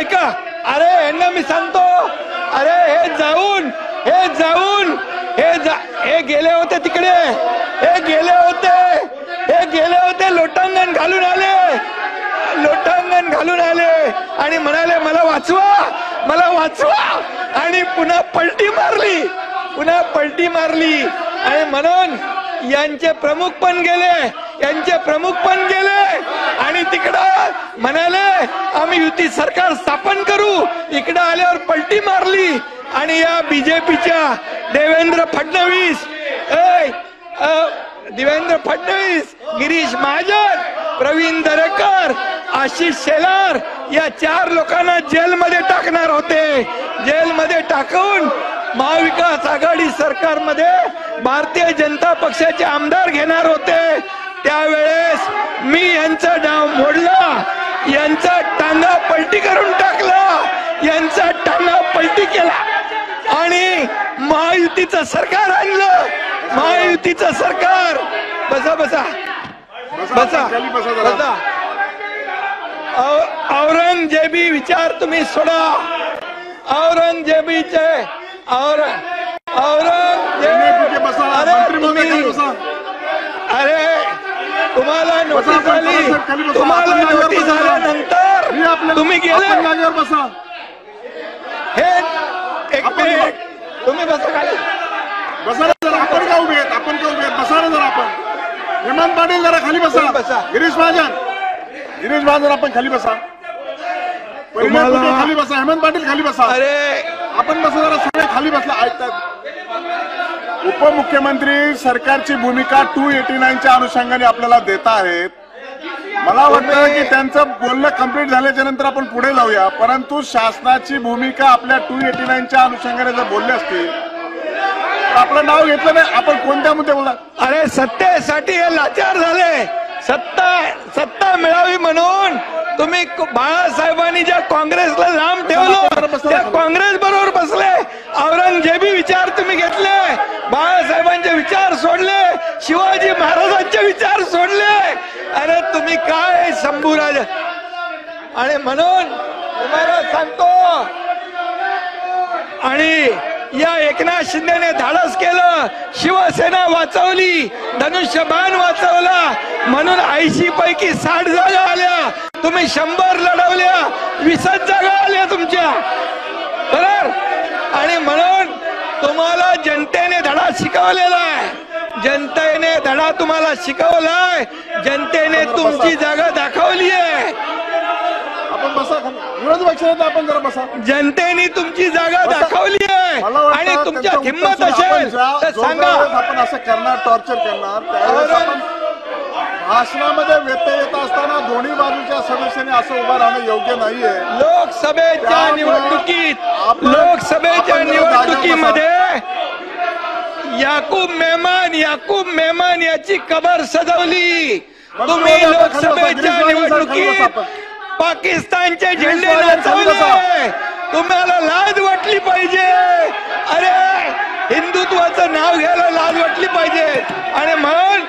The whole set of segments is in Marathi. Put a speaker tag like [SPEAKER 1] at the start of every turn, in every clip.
[SPEAKER 1] ऐका, अरे यांना मी सांगतो, अरे हे गेले होते तिकडे, हे गेले होते लोटांगण घालून आले आणि म्हणाले मला वाचवा आणि पुन्हा पलटी मारली आणि म्हणून यांचे प्रमुख पण गेले आणि तिकडं म्हणाले आम्ही युती सरकार स्थापन करू, इकडं आल्यावर पलटी मारली आणि या बीजेपीच्या देवेंद्र फडणवीस, गिरीश महाजन, प्रवीण दरेकर, आशिष शेलार या 4 लोकांना जेलमध्ये टाकणार होते. जेलमध्ये टाकून महाविकास आघाडी सरकारमध्ये भारतीय जनता पक्षाचे आमदार घेणार होते. त्यावेळेस मी यांचा डाव मोडला, यांचा टांगा पलटी करून टाकला, यांचा टांगा पलटी केला आणि महायुतीचं सरकार आणलं. महायुतीचं सरकार बसा औरंगजेबी विचार तुम्ही सोडा. औरंगजेबीचे अरे तुम्हाला नोटीस आल्यानंतर तुम्ही गेले. हे एक मिनिट तुम्ही बसा खाली.
[SPEAKER 2] आपण का उभे आहेत? बसा ना जरा. आपण हेमंत पाटील जरा खाली बसा. गिरीश महाजन आपण खाली बसा. खाली बसा. हेमंत पाटील खाली बसा.
[SPEAKER 1] अरे
[SPEAKER 2] आपण बसा जरा. सगळे खाली बसला. ऐकतात. उपमुख्यमंत्री सरकारची भूमिका 289च्या अनुषंगाने आपल्याला देत आहेत. मला वाटतं की त्यांचं बोलणं कंप्लीट झाल्याच्या नंतर आपण पुढे जाऊया. परंतु शासनाची भूमिका आपल्या 289च्या अनुषंगाने जर बोलले असतील तर आपलं नाव घेतलं नाही. आपण कोणत्या मुद्दे बोलला?
[SPEAKER 1] अरे सत्तेसाठी हे लाचार झाले. सत्ता मिळावी म्हणून तुम्ही बाळासाहेबांनी ज्या काँग्रेसला लांब ठेवलं त्या काँग्रेस बरोबर बसले. औरंगजेबी विचार तुम्ही घेतले, बाळासाहेबांचे विचार सोडले, शिवाजी महाराजांचे विचार सोडले. अरे तुम्ही काय शंभूराज. आणि म्हणून तुम्हाला सांगतो, आणि या एकनाथ शिंदेने धाडस केलं, शिवसेना वाचवली, धनुष्यबाण वाचवला म्हणून 80 पैकी 60 जागा आल्या. तुम्ही 100 लढवल्या, 20 जागा आल्या तुमच्या बरोबर. आणि म्हणून तुम्हाला जनतेने धडा शिकवलेला आहे. जनतेने धडा तुम्हाला शिकवलाय. जनतेने तुमची जागा दाखवली आहे.
[SPEAKER 2] आपण बसा. विरोधी पक्षाने आपण जरा बसा.
[SPEAKER 1] जनतेने तुमची जागा दाखवली आहे आणि तुमच्या हिंमत असेल तर सांगा.
[SPEAKER 2] आपण असं करणार, टॉर्चर करणार. त्यावेळेस आपण भाषणामध्ये व्यत्यय येत असताना दोन्ही बाजूच्या सदस्यांनी असं उभं राहणं योग्य नाहीये.
[SPEAKER 1] लोकसभेच्या निवडणुकीमध्ये याकूब मेमन याची कबर सजवली. तुम्ही लोकसभेच्या निवडणुकीत पाकिस्तानचे झेंडे नाचवले. तुम्हाला लाज वाटली पाहिजे. अरे हिंदुत्वाचं नाव घ्यायला लाज वाटली पाहिजे. आणि म्हणून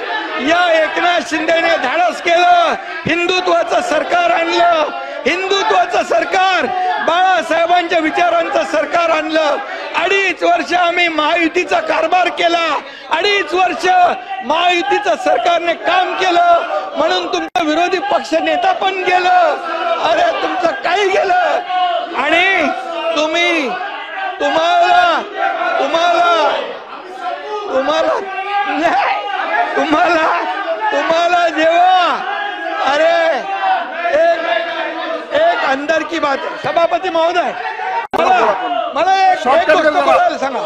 [SPEAKER 1] या एकनाथ शिंदेने धाडस केलं, हिंदुत्वाचं सरकार आणलं. हिंदुत्वाचं सरकार, बाळासाहेबांच्या विचारांचं सरकार आणलं. 2.5 वर्ष आम्ही महायुतीचा कारभार केला. 2.5 वर्ष महायुतीचं सरकारने काम केलं म्हणून तुमचा विरोधी पक्ष नेता पण गेलं. अरे तुमचं काही गेलं. आणि तुम्हाला जेव्हा अरे एक अंदर की बात है. सभापती महोदय, मला एक गोष्ट बोलायला सांगा.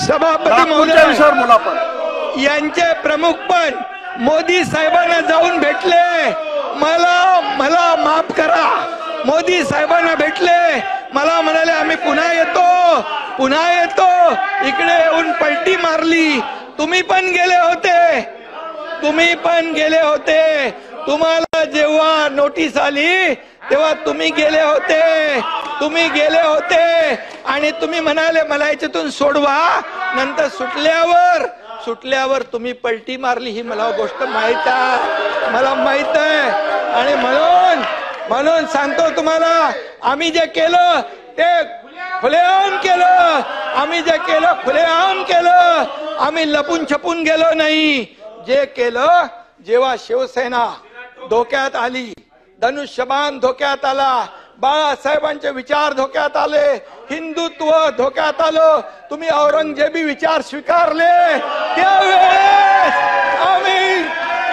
[SPEAKER 1] सभापती महोदय, यांचे प्रमुख पण मोदी साहेबांना जाऊन भेटले. मला माफ करा. मोदी साहेबांना भेटले, मला म्हणाले आम्ही पुन्हा येतो. इकडे येऊन पलटी मारली. तुम्ही पण गेले होते. तुम्हाला जेव्हा नोटीस आली तेव्हा तुम्ही गेले होते आणि तुम्ही म्हणाले मला याच्यातून सोडवा. नंतर सुटल्यावर तुम्ही पलटी मारली. ही मला गोष्ट माहित आहे. आणि म्हणून सांगतो तुम्हाला, आम्ही जे केलं ते खुलेआम केलं, आम्ही जे केलं खुलेआम केलं, आम्ही लपून छपून गेलो नाही. जे केलं, जेव्हा शिवसेना धोक्यात आली, धनुष्यबाण धोक्यात आला, बाळासाहेबांचे विचार धोक्यात आले, हिंदुत्व धोक्यात आलं, तुम्ही औरंगजेबी विचार स्वीकारले, त्यावेळेस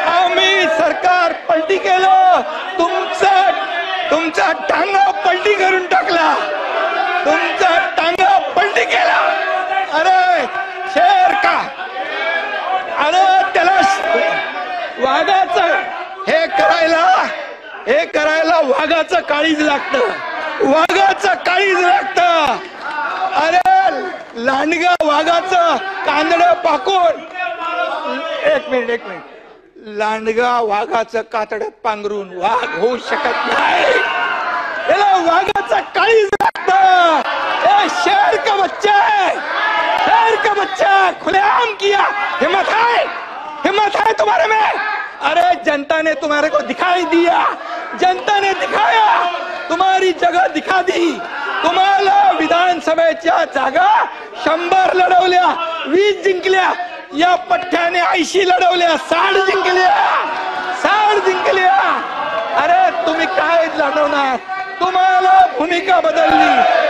[SPEAKER 1] आम्ही सरकार पलटी केलं, तुमचा टांगा पलटी करून टाकला, तुमचा टांगा पलटी केला. अरे शेर का, अरे त्याला वाघाचं हे करायला वाघाचं काळीज लागतं, वाघाचं काळीज लागतं. अरे लांडगा वाघाचं कांदडं पाकून, एक मिनिट, लांडगा वाघाचं कातडत पांघरून वाघ होऊ शकत नाही, याला वाघाचं काळीज लागतं. शेर का बच्चा है, शेर का बच्चा, खुलेआम किया, हिम्मत है तुम्हारे में. अरे जनता ने तुम्हारे को दिखाई दिया, जनता ने दिखाया, तुम्हारी जगह दिखा दी. तुम्हाला विधानसभेच्या जागा 100 लढवल्या, 20 जिंकल्या, या पठ्ठ्याने 80 लढवल्या, 60 जिंकल्या. अरे तुम्ही काय लढवणार, तुम्हाला भूमिका बदलली.